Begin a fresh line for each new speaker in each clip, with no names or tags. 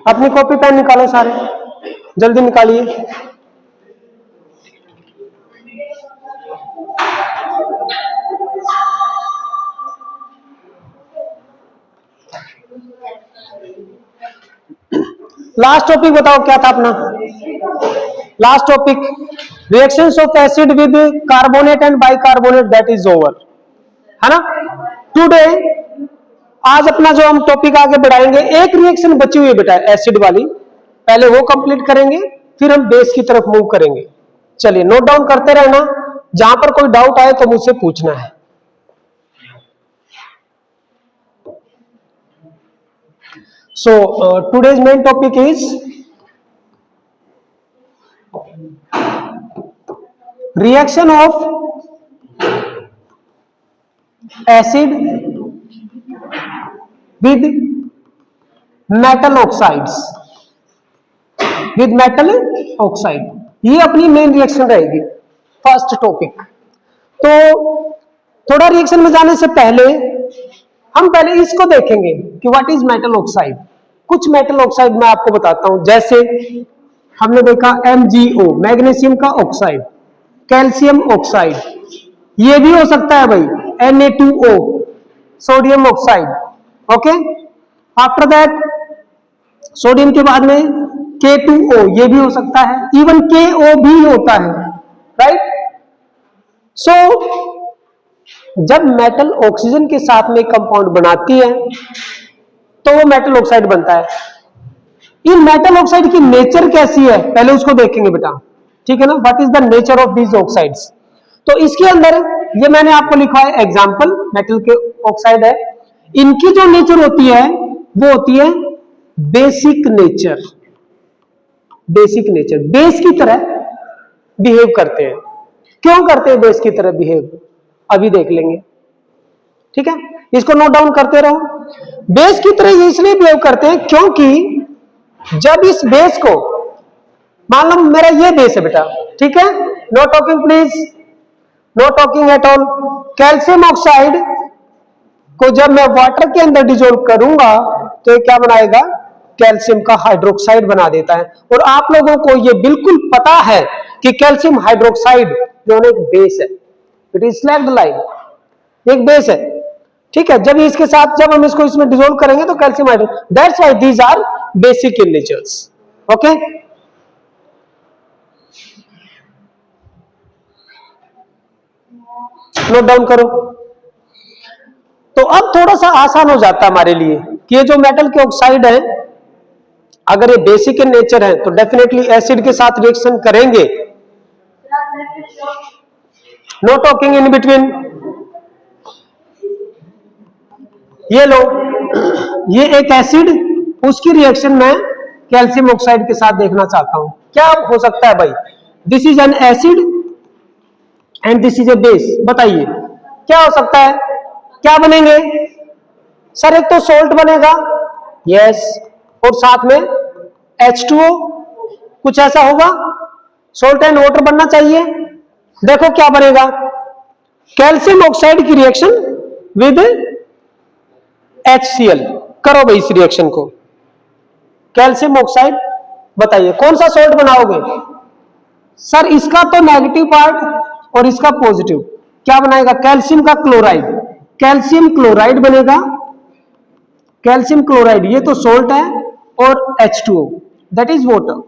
अपनी copy pen निकालो सारे, जल्दी निकालिए। लास्ट टॉपिक बताओ क्या था अपना? Last topic reactions of acid with carbonate and bicarbonate, that is over, है ना। टुडे आज अपना जो हम टॉपिक आगे बढ़ाएंगे, एक रिएक्शन बची हुई है बेटा एसिड वाली, पहले वो कंप्लीट करेंगे, फिर हम बेस की तरफ मूव करेंगे। चलिए नोट डाउन करते रहना, जहां पर कोई डाउट आए तो मुझसे पूछना है। So today's main topic is reaction of acid with metal oxides, with metal oxide, ये अपनी मेन रिएक्शन रहेगी, फर्स्ट टॉपिक। तो थोड़ा रिएक्शन में जाने से पहले हम पहले इसको देखेंगे कि व्हाट इज मेटल ऑक्साइड। कुछ मेटल ऑक्साइड मैं आपको बताता हूं, जैसे हमने देखा MgO, मैग्नीशियम का ऑक्साइड, कैल्शियम ऑक्साइड, ये भी हो सकता है भाई Na2O, sodium oxide, okay. After that sodium के बाद में K2O, ये भी हो सकता है, इवन KO भी होता है, राइट। सो जब मेटल ऑक्सीजन के साथ में कंपाउंड बनाती है तो वो मेटल ऑक्साइड बनता है। इन मेटल ऑक्साइड की नेचर कैसी है पहले उसको देखेंगे बेटा, ठीक है ना। What is the nature of these oxides? तो इसके अंदर ये मैंने आपको लिखा है एग्जांपल, मेटल के ऑक्साइड है, इनकी जो नेचर होती है वो होती है basic nature. Basic nature, base की तरह बिहेव करते हैं। क्यों करते हैं बेस की तरह बिहेव, अभी देख लेंगे, ठीक है। इसको नोट डाउन करते रहो। बेस की तरह इसलिए बिहेव करते हैं क्योंकि जब इस बेस को, मान लो मेरा ये बेस है बेटा, ठीक है, know talking please, know talking at all. Calcium oxide को जब मैं वाटर के अंदर डिसॉल्व करूंगा तो ये क्या बनाएगा, कैल्शियम का हाइड्रोक्साइड बना देता है। और आप लोगों को ये बिल्कुल पता है कि कैल्शियम हाइड्रोक्साइड जो एक बेस है, इट इज स्लैग्ड लाइन, एक बेस है, ठीक है। जब इसके साथ जब हम इसको इसमें डिसॉल्व करेंगे तो calcium hydroxide, that's why these are basic in natures, okay. Note down करो। तो अब थोड़ा सा आसान हो जाता है हमारे लिए कि ये जो मेटल के ऑक्साइड है, अगर ये बेसिक इन नेचर है तो डेफिनेटली एसिड के साथ रिएक्शन करेंगे। Know talking in between. ये लो, ये एक एसिड, उसकी रिएक्शन मैं कैल्शियम ऑक्साइड के साथ देखना चाहता हूं, क्या हो सकता है भाई। This is an acid and this is A base, बताइए क्या हो सकता है, क्या बनेंगे सर? एक तो सोल्ट बनेगा, यस, और साथ में H2O, कुछ ऐसा होगा, सोल्ट एंड वाटर बनना चाहिए। देखो क्या बनेगा, कैल्शियम ऑक्साइड की रिएक्शन विद HCl। करो भाई इस रिएक्शन को, कैल्शियम ऑक्साइड, बताइए कौन सा सोल्ट बनाओगे सर? इसका तो नेगेटिव पार्ट और इसका पॉजिटिव, क्या बनाएगा, कैल्शियम का क्लोराइड, कैल्शियम क्लोराइड बनेगा। कैल्शियम क्लोराइड ये तो सोल्ट है, और H2O दैट इज वाटर।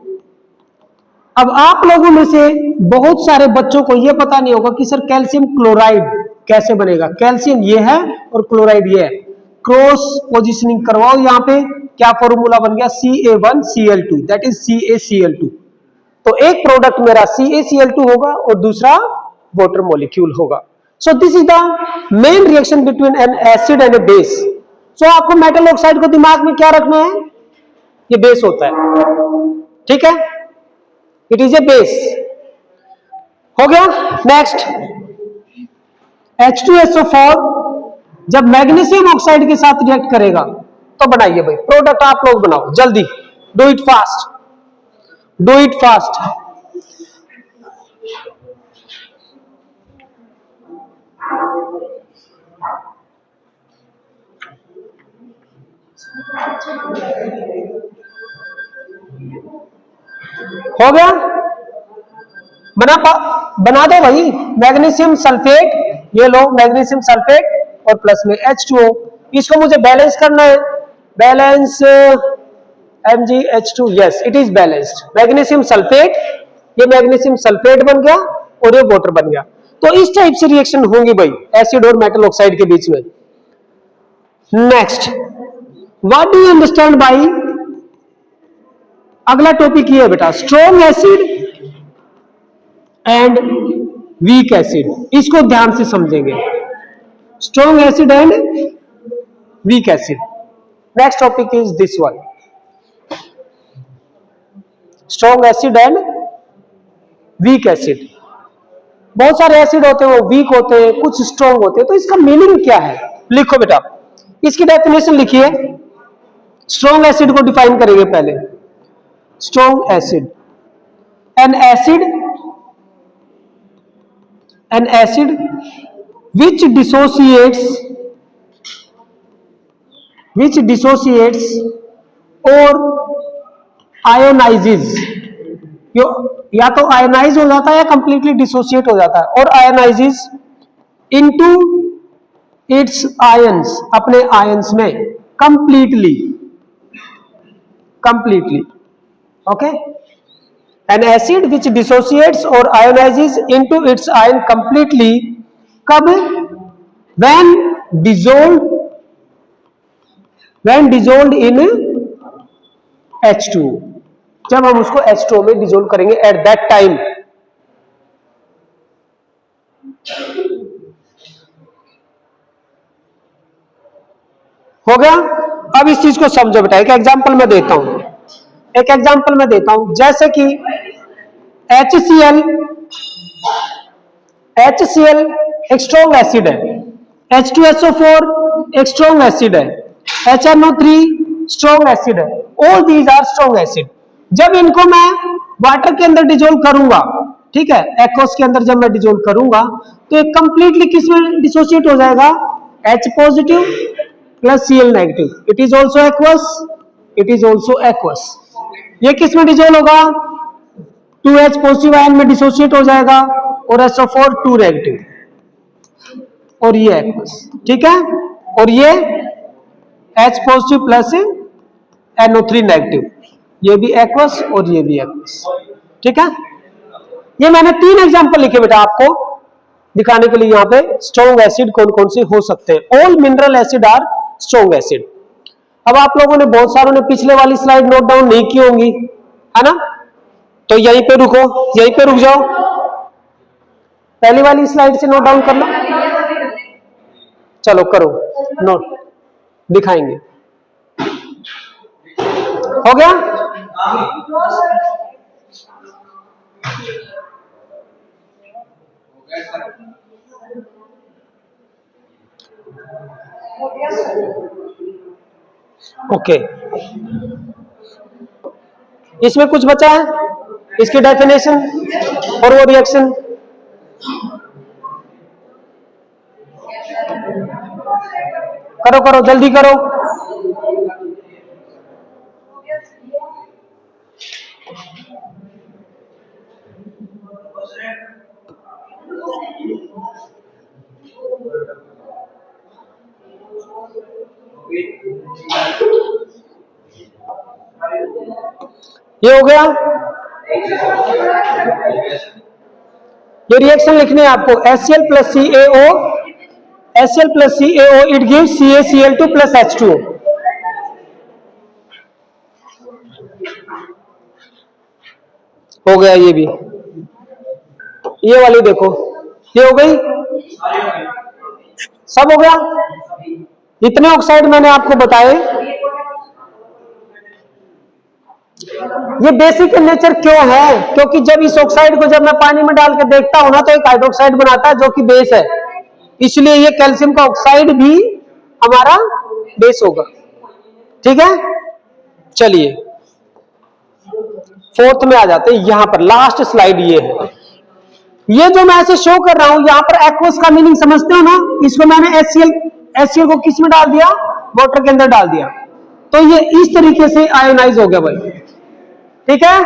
अब आप लोगों में से बहुत सारे बच्चों को यह पता नहीं होगा कि सर कैल्शियम क्लोराइड कैसे बनेगा। कैल्शियम ये है और क्लोराइड ये है, क्रॉस पोजिशनिंग करवाओ, यहां पे क्या फॉर्मूला बन गया, Ca1Cl2, दैट इज CaCl2। तो एक प्रोडक्ट मेरा CaCl2 होगा और दूसरा वाटर मॉलिक्यूल होगा। So this is the main reaction between an acid and a base. So आपको मेटल ऑक्साइड को दिमाग में क्या रखना है, ये बेस होता है, ठीक है, इट इज ए बेस, हो गया। नेक्स्ट H2SO4 जब मैग्नीशियम ऑक्साइड के साथ रिएक्ट करेगा तो बनाइए भाई प्रोडक्ट, आप लोग बनाओ जल्दी, do it fast, do it fast. हो गया, बना दो भाई। मैग्नीशियम सल्फेट, ये लो मैग्नीशियम सल्फेट और प्लस में H2O, इसको मुझे बैलेंस करना है। Balance MgH2, yes it is balanced. Magnesium sulphate, ये मैग्नीशियम सल्फेट बन गया और ये वाटर बन गया। तो इस टाइप से रिएक्शन होंगी भाई एसिड और मेटल ऑक्साइड के बीच में। Next, what do you understand by, अगला टॉपिक ये है बेटा, strong acid and weak acid. इसको ध्यान से समझेंगे, strong acid and weak acid. Next topic is this one, strong acid and weak acid. बहुत सारे एसिड होते हैं वो वीक होते हैं, कुछ स्ट्रॉन्ग होते हैं, तो इसका मीनिंग क्या है लिखो बेटा, इसकी डेफिनेशन लिखिए। स्ट्रॉन्ग एसिड को डिफाइन करेंगे पहले। Strong acid, N acid which dissociates or ionizes, या तो आयनाइज हो जाता है या कंप्लीटली डिसोसिएट हो जाता है, और आयनाइजेस इनटू इट्स आयंस, अपने आयंस में completely, okay. N acid which dissociates और ionises into its ion completely, कब, व्हेन डिसोल्व्ड इन H2, जब हम उसको H2O में डिसोल्व करेंगे एट दैट टाइम। हो गया। अब इस चीज को समझो बेटा, एक एग्जांपल मैं देता हूं, जैसे कि HCl एक स्ट्रॉन्ग एसिड है, H2SO4 एक स्ट्रॉन्ग एसिड है, HNO3 स्ट्रॉन्ग एसिड है, all these are strong acid. जब इनको मैं वाटर के अंदर डिसोल्व करूंगा, ठीक है, एक्वस के अंदर जब मैं डिसोल्व करूंगा तो ये कंप्लीटली किस में डिसोसिएट हो जाएगा, H positive plus Cl negative, it is also aqueous. ये किस में डिसोल्व होगा, 2H पॉजिटिव आयन में डिसोसिएट हो जाएगा और SO4 2 नेगेटिव, और ये एक्वस, ठीक है, और ये H positive plus NO3 negative, ये भी एक्वस और ये भी एक्वस, ठीक है। ये मैंने 3 एग्जांपल लिखे बेटा आपको दिखाने के लिए यहाँ पे स्ट्रॉन्ग एसिड कौन कौन से हो सकते हैं। All mineral acid are strong acid. अब आप लोगों ने बहुत सारों ने पिछले वाली स्लाइड नोट डाउन नहीं की होंगी, है ना, तो यहीं पे रुक जाओ, पहली वाली स्लाइड से नोट डाउन कर लो। चलो करो नोट, दिखाएंगे। हो गया, ओके। इसमें कुछ बचा है, इसकी डेफिनेशन और वो रिएक्शन। करो जल्दी करो। ये हो गया, ये रिएक्शन लिखने हैं आपको, HCl plus CaO it gives CaCl2 plus H2O। हो गया ये भी, ये वाली देखो, ये हो गई, सब हो गया। इतने ऑक्साइड मैंने आपको बताए। ये बेसिक नेचर क्यों है, क्योंकि जब इस ऑक्साइड को जब मैं पानी में डाल के देखता हूं ना तो एक हाइड्रोक्साइड बनाता है जो कि बेस है, इसलिए ये कैल्शियम का ऑक्साइड भी हमारा बेस होगा, ठीक है। चलिए फोर्थ में आ जाते हैं, यहां पर लास्ट स्लाइड ये है। ये जो मैं ऐसे शो कर रहा हूं, यहां पर एक्वस का मीनिंग समझते हो ना, इसको मैंने HCl को किस में डाल दिया, वाटर के अंदर डाल दिया, तो ये इस तरीके से आयोनाइज हो गया भाई, ठीक है।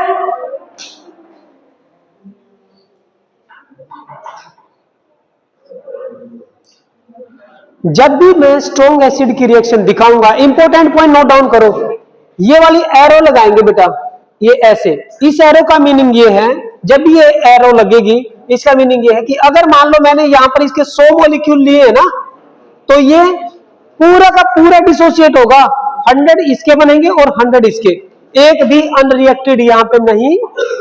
जब भी मैं स्ट्रॉन्ग एसिड की रिएक्शन दिखाऊंगा, इंपॉर्टेंट पॉइंट नोट डाउन करो, ये वाली एरो लगाएंगे बेटा, ये ऐसे, इस एरो का मीनिंग ये है, जब भी ये एरो लगेगी इसका मीनिंग ये है कि अगर मान लो मैंने यहां पर इसके 100 मॉलिक्यूल लिए हैं ना, तो ये पूरा का पूरा डिसोसिएट होगा, 100 इसके बनेंगे और 100 इसके, एक भी अनरिएक्टेड यहां पे नहीं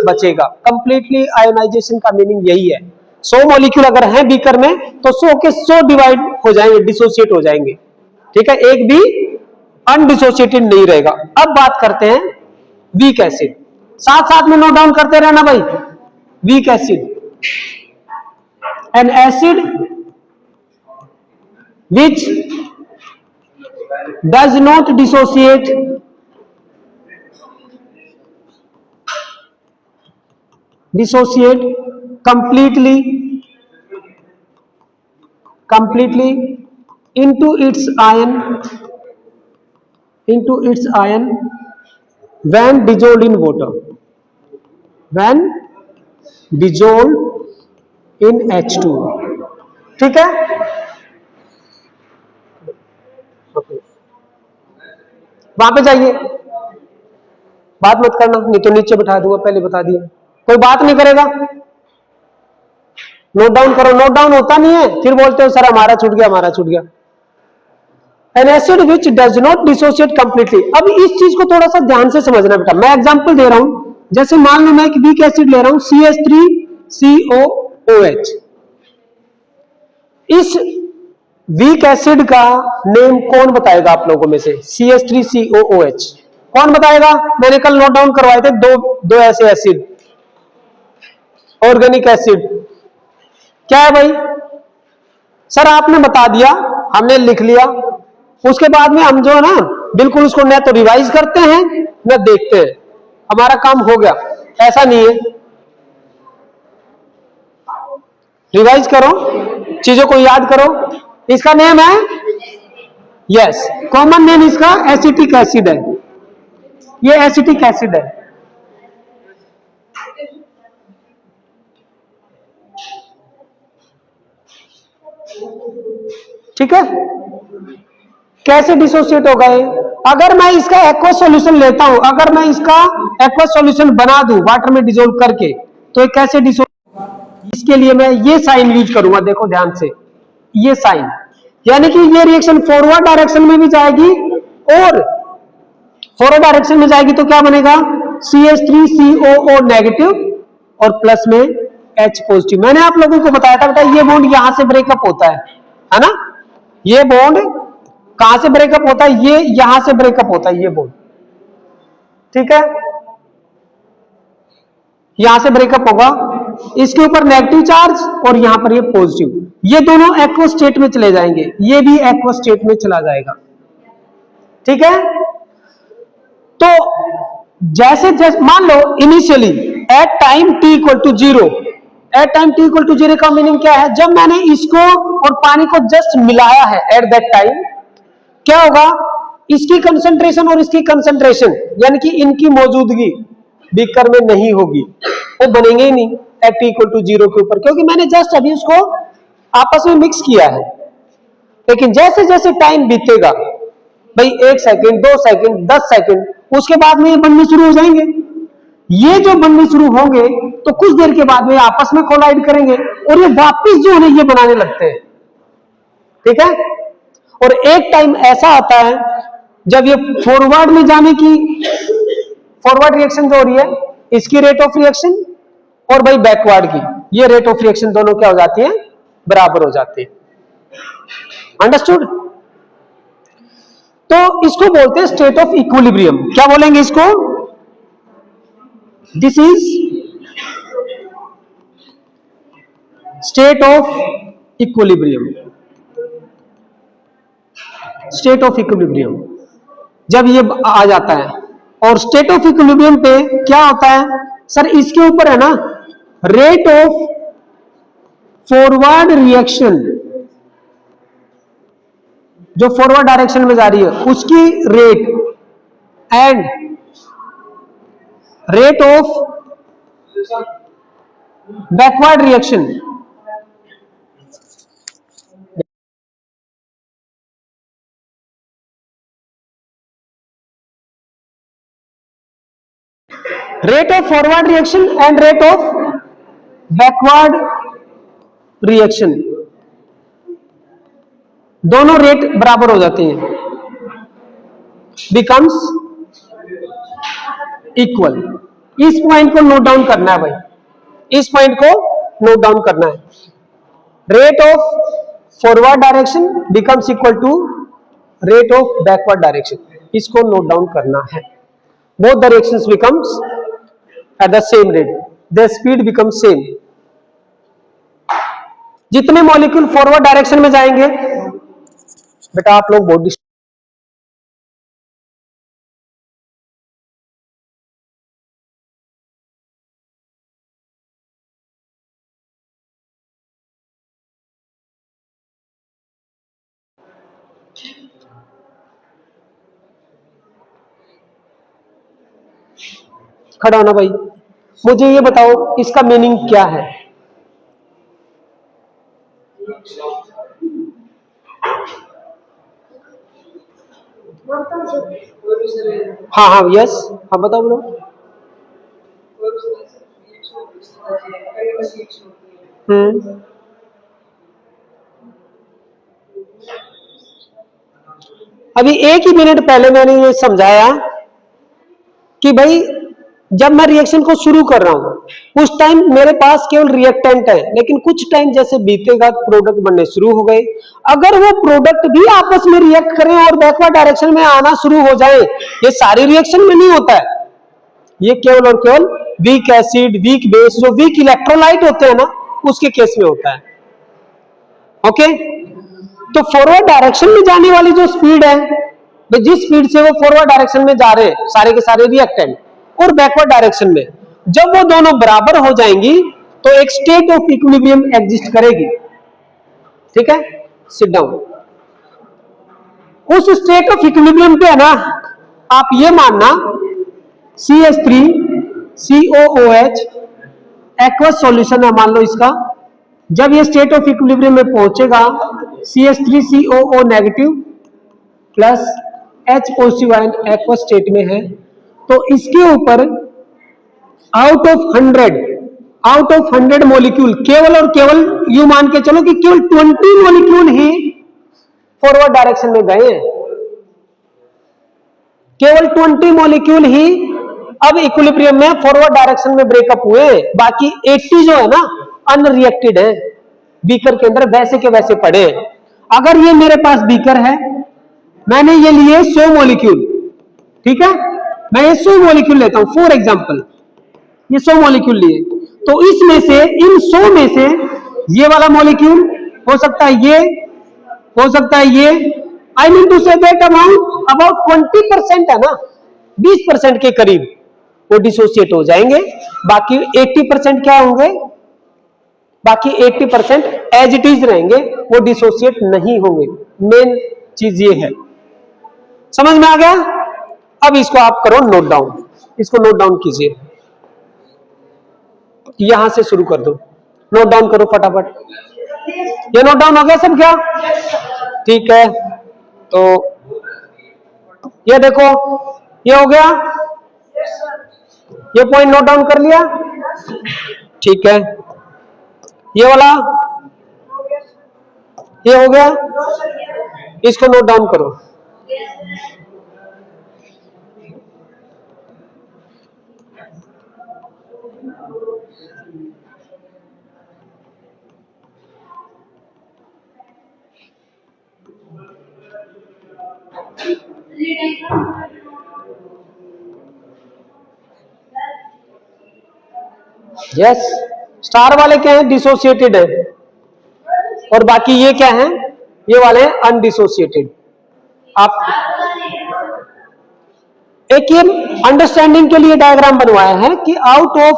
बचेगा। कंप्लीटली आयोनाइजेशन का मीनिंग यही है। 100 मॉलिक्यूल अगर है बीकर में तो 100 के 100 डिवाइड हो जाएंगे, डिसोसिएट हो जाएंगे, ठीक है, एक भी अनडिसोसिएटेड नहीं रहेगा। अब बात करते हैं वीक एसिड, साथ साथ में नोट डाउन करते रहना भाई। Weak acid, N acid which does not dissociate completely into its ion when dissolved in water, when dissolved in H2, ठीक है। वहां पे जाइए, बात मत करना, नहीं तो नीचे बिठा दूंगा, पहले बता दिया, कोई बात नहीं करेगा। नोट डाउन करो, नोट डाउन होता नहीं है, फिर बोलते हो सर हमारा छूट गया, हमारा छूट गया। N acid which does not dissociate completely. अब इस चीज को थोड़ा सा ध्यान से समझना बेटा, मैं एग्जांपल दे रहा हूं, जैसे मान लो मैं एक वीक एसिड ले रहा हूं CH3COOH, इस वीक एसिड का नेम कौन बताएगा आप लोगों में से? CH3COOH कौन बताएगा? मैंने कल नोट डाउन करवाए थे दो ऐसे एसिड, ऑर्गेनिक एसिड, क्या है भाई? सर आपने बता दिया, हमने लिख लिया, उसके बाद में हम जो है ना बिल्कुल उसको न तो रिवाइज करते हैं न देखते हैं, हमारा काम हो गया, ऐसा नहीं है। रिवाइज करो, चीजों को याद करो। इसका नेम है, यस, कॉमन नेम इसका एसिटिक एसिड है, ये एसिटिक एसिड है। ठीक है, कैसे डिसोसिएट हो गए? अगर मैं इसका एक्वस सॉल्यूशन लेता हूं, अगर मैं इसका एक्वस सॉल्यूशन बना दूं वाटर में डिसोल्व करके, तो ये कैसे डिसोल्व? इसके लिए मैं ये साइन यूज करूंगा, देखो ध्यान से, ये साइन, यानी कि ये रिएक्शन फॉरवर्ड डायरेक्शन में भी जाएगी, और फॉरवर्ड डायरेक्शन में जाएगी तो क्या बनेगा? CH3COO नेगेटिव और प्लस में H पॉजिटिव। मैंने आप लोगों को बताया था बेटा, ये बॉन्ड यहां से ब्रेकअप होता है ना, ये बॉन्ड कहां से ब्रेकअप होता है? ये यहां से ब्रेकअप होता है, ये बॉन्ड, ठीक है, यहां से ब्रेकअप होगा, इसके ऊपर नेगेटिव चार्ज और यहां पर ये पॉजिटिव, ये दोनों एक्वस स्टेट में चले जाएंगे, ये भी एक्वस स्टेट में चला जाएगा, ठीक है। तो जैसे जैसे मान लो initially at time t equal to 0, at time t equal to 0 का मीनिंग क्या है? जब मैंने इसको और पानी को जस्ट मिलाया है एट दैट टाइम, क्या होगा? इसकी कंसंट्रेशन और इसकी कंसंट्रेशन, यानी कि इनकी मौजूदगी बीकर में नहीं होगी, वो बनेंगे ही नहीं एट t इक्वल टू 0 के ऊपर, क्योंकि मैंने जस्ट अभी उसको आपस में मिक्स किया है। लेकिन जैसे जैसे टाइम बीतेगा भाई, 1 सेकंड, 2 सेकंड, 10 सेकंड, उसके बाद में ये बनने शुरू हो जाएंगे। ये जो बनने शुरू होंगे तो कुछ देर के बाद में आपस में कोलाइड करेंगे और ये वापस जो है ये बनाने लगते हैं, ठीक है। और एक टाइम ऐसा आता है जब ये फॉरवर्ड में जाने की, फॉरवर्ड रिएक्शन जो हो रही है इसकी रेट ऑफ रिएक्शन और भाई बैकवर्ड की ये रेट ऑफ रिएक्शन दोनों क्या हो जाती है? बराबर हो जाती है। अंडरस्टूड? तो इसको बोलते हैं स्टेट ऑफ इक्विलिब्रियम। क्या बोलेंगे इसको? This is state of equilibrium. State of equilibrium जब ये आ जाता है, और स्टेट ऑफ इक्विलिब्रियम पे क्या होता है सर? इसके ऊपर है ना रेट ऑफ फॉरवर्ड रिएक्शन, जो फॉरवर्ड डायरेक्शन में जा रही है उसकी rate, and rate of backward reaction, rate of forward reaction and rate of backward reaction, दोनों रेट बराबर हो जाते हैं, बिकम्स इक्वल। इस पॉइंट को नोट डाउन करना है भाई, इस पॉइंट को नोट डाउन करना है। Rate of forward direction becomes equal to rate of backward direction, इसको नोट डाउन करना है। Both directions becomes at the same rate, the speed becomes same. जितने मॉलिक्यूल फॉरवर्ड डायरेक्शन में जाएंगे, बेटा आप लोग बहुत खड़ा होना भाई, मुझे ये बताओ इसका मीनिंग क्या है? हाँ हाँ यस, हाँ बताओ बताओ। अभी एक ही मिनट पहले मैंने ये समझाया कि भाई जब मैं रिएक्शन को शुरू कर रहा हूं उस टाइम मेरे पास केवल रिएक्टेंट है, लेकिन कुछ टाइम जैसे बीतेगा प्रोडक्ट बनने शुरू हो गए। अगर वो प्रोडक्ट भी आपस में रिएक्ट करें और बैकवर्ड डायरेक्शन में आना शुरू हो जाए, ये सारी रिएक्शन में नहीं होता है, ये केवल और केवल वीक एसिड, वीक बेस, जो वीक इलेक्ट्रोलाइट होते हैं ना, उसके केस में होता है। ओके, तो फॉरवर्ड डायरेक्शन में जाने वाली जो स्पीड है, जिस स्पीड से वो फॉरवर्ड डायरेक्शन में जा रहे हैं सारे के सारे रिएक्टेंट, और बैकवर्ड डायरेक्शन में जब वो दोनों बराबर हो जाएंगी तो एक स्टेट ऑफ इक्विलिब्रियम एग्जिस्ट करेगी। ठीक है, सिट डाउन। उस स्टेट ऑफ इक्विलिब्रियम पे है ना, आप ये मानना CH3COOH एक्वस सॉल्यूशन है मान लो इसका, जब ये स्टेट ऑफ इक्विलिब्रियम में पहुंचेगा CH3COO negative plus H positive ion aqueous state में है, तो इसके ऊपर आउट ऑफ 100 मॉलिक्यूल केवल और केवल यू मान के चलो कि केवल 20 मॉलिक्यूल ही फॉरवर्ड डायरेक्शन में गए हैं, केवल 20 मॉलिक्यूल ही अब इक्विलिब्रियम में फॉरवर्ड डायरेक्शन में ब्रेकअप हुए, बाकी 80 जो है ना अनरिएक्टेड है, बीकर के अंदर वैसे के वैसे पड़े। अगर ये मेरे पास बीकर है, मैंने ये लिए 100 मॉलिक्यूल, ठीक है, मैं ये 100 मॉलिक्यूल लेता हूं फॉर एग्जांपल, ये 100 मॉलिक्यूल लिए, तो इसमें से इन 100 में से ये वाला मॉलिक्यूल हो सकता है, ये हो सकता है, ये I mean to say that about 20% है ना, 20% के करीब वो डिसोसिएट हो जाएंगे, बाकी 80% क्या होंगे, बाकी 80% एज इट इज रहेंगे, वो डिसोसिएट नहीं होंगे। मेन चीज ये है, समझ में आ गया? अब इसको आप करो नोट डाउन, इसको नोट डाउन कीजिए, यहां से शुरू कर दो, नोट डाउन करो फटाफट। ये नोट डाउन हो गया सब क्या? ठीक है, तो ये देखो ये हो गया, ये पॉइंट नोट डाउन कर लिया, ठीक है, ये वाला ये हो गया, इसको नोट डाउन करो। यस, स्टार वाले क्या है, डिसोसिएटेड है, और बाकी ये क्या है, ये वाले हैं अनडिसोसिएटेड। आप एक ये अंडरस्टैंडिंग के लिए डायग्राम बनवाया है कि out of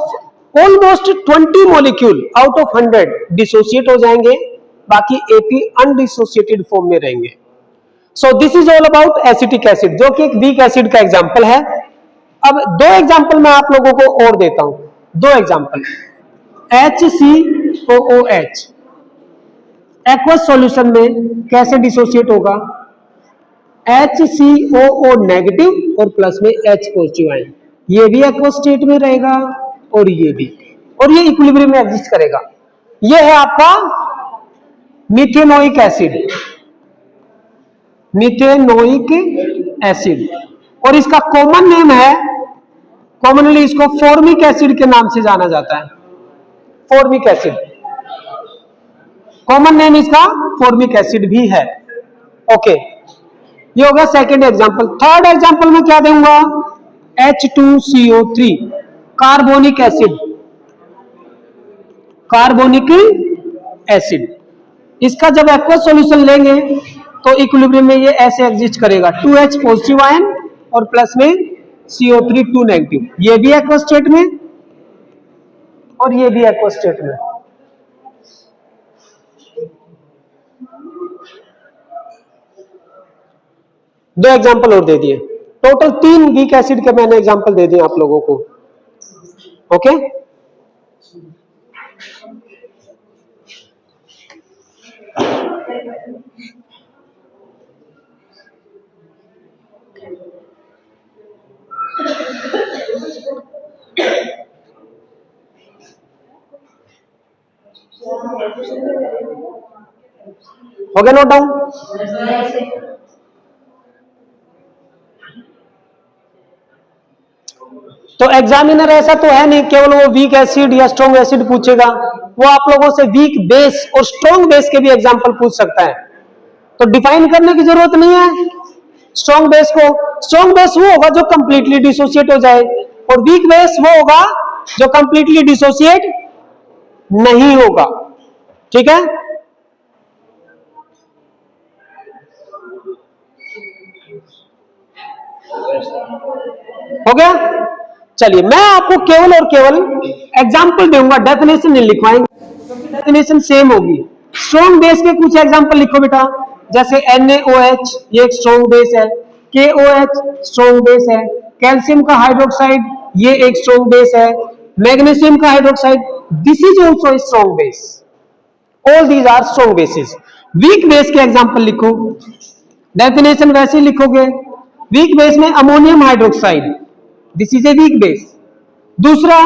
almost 20 molecule out of 100 dissociate हो जाएंगे, बाकी 80 अनडिसोसिएटेड फॉर्म में रहेंगे। सो this is all about acetic acid, जो कि एक वीक एसिड का एग्जांपल है। अब दो एग्जांपल मैं आप लोगों को और देता हूं, दो एग्जांपल। HCOOH एक्वस सॉल्यूशन में कैसे डिसोसिएट होगा, HCOO नेगेटिव और प्लस में H पॉजिटिव आयन, ये भी एक्वस स्टेट में रहेगा और ये भी, और ये इक्विलिब्रियम में एग्जिस्ट करेगा। ये है आपका मिथेनोइक एसिड, मिथेनोइक एसिड, और इसका कॉमन नेम है, कॉमनली इसको फॉर्मिक एसिड के नाम से जाना जाता है। फॉर्मिक एसिड कॉमन नेम इसका फॉर्मिक एसिड भी है। ओके, ये हो गया सेकेंड एग्जांपल। थर्ड एग्जांपल में क्या दूंगा, H2CO3 carbonic acid, carbonic acid. इसका जब एक्वस सॉल्यूशन लेंगे तो इक्विलिब्रियम में ये ऐसे एग्जिस्ट करेगा, 2H पॉजिटिव आयन और प्लस में CO3 2 नेगेटिव। ये भी एक्वस स्टेट में और ये भी एक्वस स्टेट में। दो एग्जांपल और दे दिए, टोटल 3 वीक एसिड के मैंने एग्जांपल दे दिए आप लोगों को। ओके, हो गया नोट डाउन। तो एग्जामिनर ऐसा तो है नहीं केवल वो वीक एसिड या स्ट्रॉन्ग एसिड पूछेगा, वो आप लोगों से वीक बेस और स्ट्रॉन्ग बेस के भी एग्जांपल पूछ सकता है। तो डिफाइन करने की जरूरत नहीं है स्ट्रॉन्ग बेस को। स्ट्रॉन्ग बेस वो होगा जो कंप्लीटली डिसोसिएट हो जाए, और वीक बेस वो होगा जो कंप्लीटली डिसोसिएट नहीं होगा। ठीक है, हो गया। चलिए मैं आपको केवल और केवल एग्जांपल दूंगा, डेफिनेशन नहीं लिखवाएंगे क्योंकि डेफिनेशन सेम होगी। स्ट्रॉन्ग बेस के कुछ एग्जांपल लिखो बेटा, जैसे NaOH ये एक स्ट्रॉन्ग बेस है, KOH स्ट्रॉन्ग बेस है, कैल्शियम का हाइड्रोक्साइड ये एक स्ट्रॉन्ग बेस है, मैग्नीशियम का hydroxide this is also strong base, all these are strong basis. Weak base के एग्जांपल लिखो, डेफिनेशन वैसे ही लिखोगे। वीक बेस में ammonium hydroxide this is a weak base. दूसरा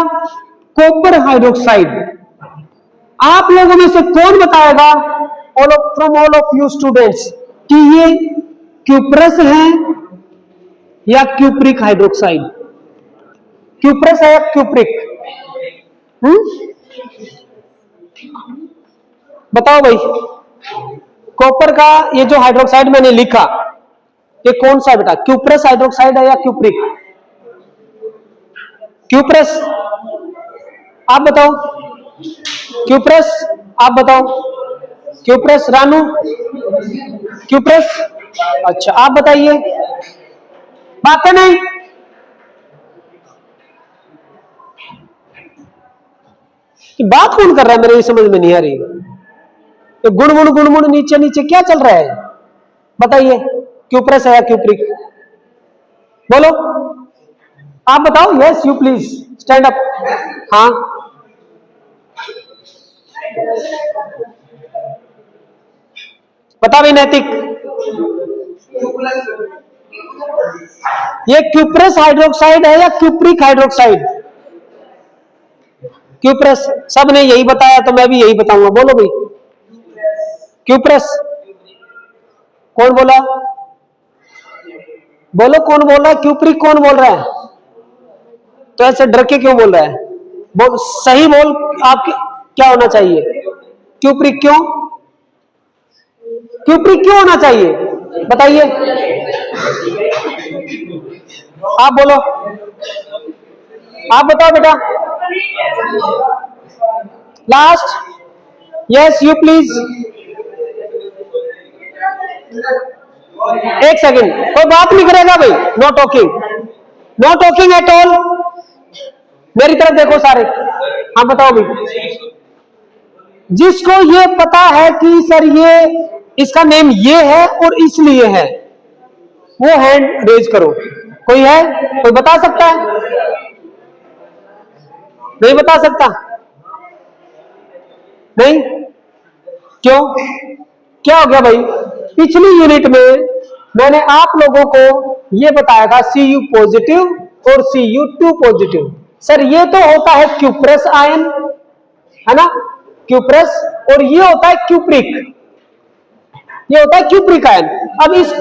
कॉपर हाइड्रोक्साइड, आप लोगों में से कौन बताएगा from all of you students कि ये क्यूप्रस है या क्यूप्रिक हाइड्रोक्साइड? क्यूप्रस है या क्यूप्रिक? बताओ भाई, कॉपर का ये जो हाइड्रोक्साइड मैंने लिखा ये कौन सा बेटा, क्यूप्रस हाइड्रोक्साइड है या क्यूप्रिक? क्यूप्रस, आप बताओ। क्यूप्रस, आप बताओ। क्यूप्रस, रानू क्यूप्रस, अच्छा आप बताइए। बातें नहीं, बात कौन कर रहा है मेरे ये समझ में नहीं आ रही। तो गुणगुण नीचे नीचे क्या चल रहा है बताइए। क्यूप्रस है या क्यूप्रिक? बोलो, आप बताओ। Yes you please stand up. हाँ, बता भाई नैतिक। ये क्यूप्रस हाइड्रोक्साइड है या क्यूप्रिक हाइड्रोक्साइड? क्यूप्रस, सब ने यही बताया तो मैं भी यही बताऊंगा। बोलो भाई, क्यूप्रस। कौन बोला? बोलो कौन बोल रहा है? क्यूप्रिक कौन बोल रहा है? तो ऐसे डर के क्यों बोल रहा है? बोल, सही बोल, आप क्या होना चाहिए? क्यूप्रिक क्यों? क्यूप्रिक क्यों होना चाहिए बताइए, आप बोलो, आप बताओ बेटा। Last, yes you please. एक सेकंड, कोई बात नहीं करेगा भाई। Know talking, know talking at all. मेरी तरफ देखो सारे। हाँ बताओ भाई। जिसको ये पता है कि सर ये इसका नेम ये है और इसलिए है, वो हैंड रेज करो। कोई है? कोई बता सकता है? नहीं बता सकता? नहीं? क्यों? क्या हो गया भाई? पिछली यूनिट में मैंने आप लोगों को ये बताया था Cu पॉजिटिव और Cu2 पॉजिटिव। सर ये तो होता है क्यूप्रस आयन, है ना, क्यूप्रस, और ये होता है क्यूप्रिक, ये होता है क्यूप्रिक आयन। अब इस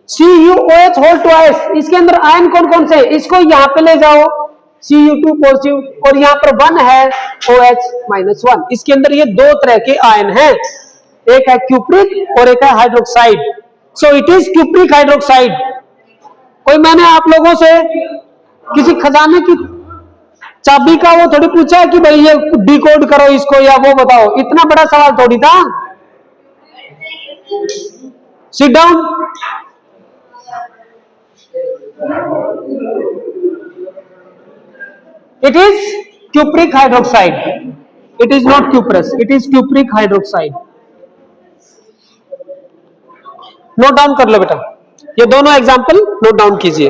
CuOH होल ट्वाइस, इसके अंदर आयन कौन कौन से हैं, इसको यहां पे ले जाओ, Cu2 पॉजिटिव, और यहां पर 1 है OH-1। इसके अंदर ये दो तरह के आयन हैं, एक है क्यूप्रिक और एक है hydroxide. So it is cupric hydroxide. कोई मैंने आप लोगों से किसी खजाने की चाबी का वो थोड़ी पूछा है कि भाई ये डिकोड करो इसको या वो बताओ, इतना बड़ा सवाल थोड़ी था। Sit down. It is cupric hydroxide, it is not cuprous, it is cupric hydroxide. Note down कर लो बेटा, ये दोनों एग्जांपल नोट डाउन कीजिए।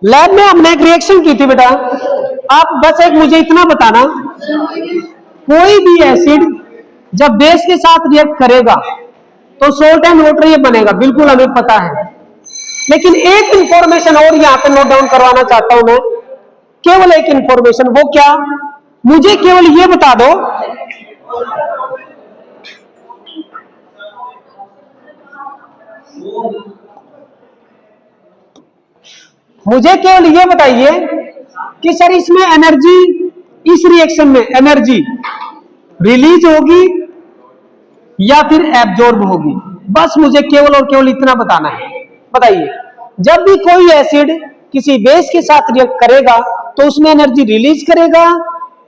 लैब में हमने एक रिएक्शन की थी बेटा, आप बस एक मुझे इतना बताना, कोई भी एसिड जब बेस के साथ रिएक्ट करेगा तो सोल्ट एंड वाटर ये बनेगा, बिल्कुल हमें पता है। लेकिन एक इंफॉर्मेशन और यहां पे नोट डाउन करवाना चाहता हूं मैं, केवल एक इंफॉर्मेशन, वो क्या, मुझे केवल ये बता दो, मुझे केवल ये बताइए कि सर इसमें एनर्जी, इस रिएक्शन में एनर्जी रिलीज होगी या फिर एब्जॉर्ब होगी, बस मुझे केवल और केवल इतना बताना है। बताइए, जब भी कोई एसिड किसी बेस के साथ रिएक्ट करेगा तो उसमें एनर्जी रिलीज करेगा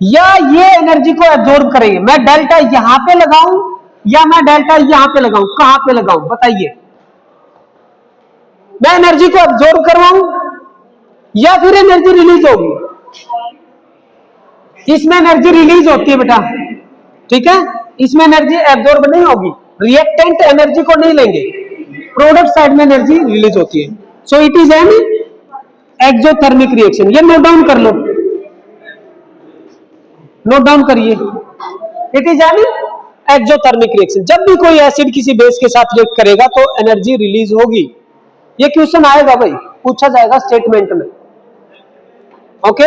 या ये एनर्जी को एब्जॉर्ब करेंगे। मैं डेल्टा यहां पे लगाऊं या मैं डेल्टा यहां पे लगाऊं, कहां पे लगाऊं बताइए। मैं एनर्जी को एब्जॉर्ब करवाऊं या फिर एनर्जी रिलीज होगी। इसमें एनर्जी रिलीज होती है बेटा, ठीक है, इसमें एनर्जी एब्जॉर्ब नहीं होगी, रिएक्टेंट एनर्जी को नहीं लेंगे, प्रोडक्ट साइड में एनर्जी रिलीज होती है। So it is an exothermic reaction, ये नोट डाउन कर लो, नोट डाउन करिए, it is an exothermic reaction. जब भी कोई एसिड किसी बेस के साथ रिएक्ट करेगा तो एनर्जी रिलीज होगी। ये क्वेश्चन आएगा भाई, पूछा जाएगा स्टेटमेंट में, ओके।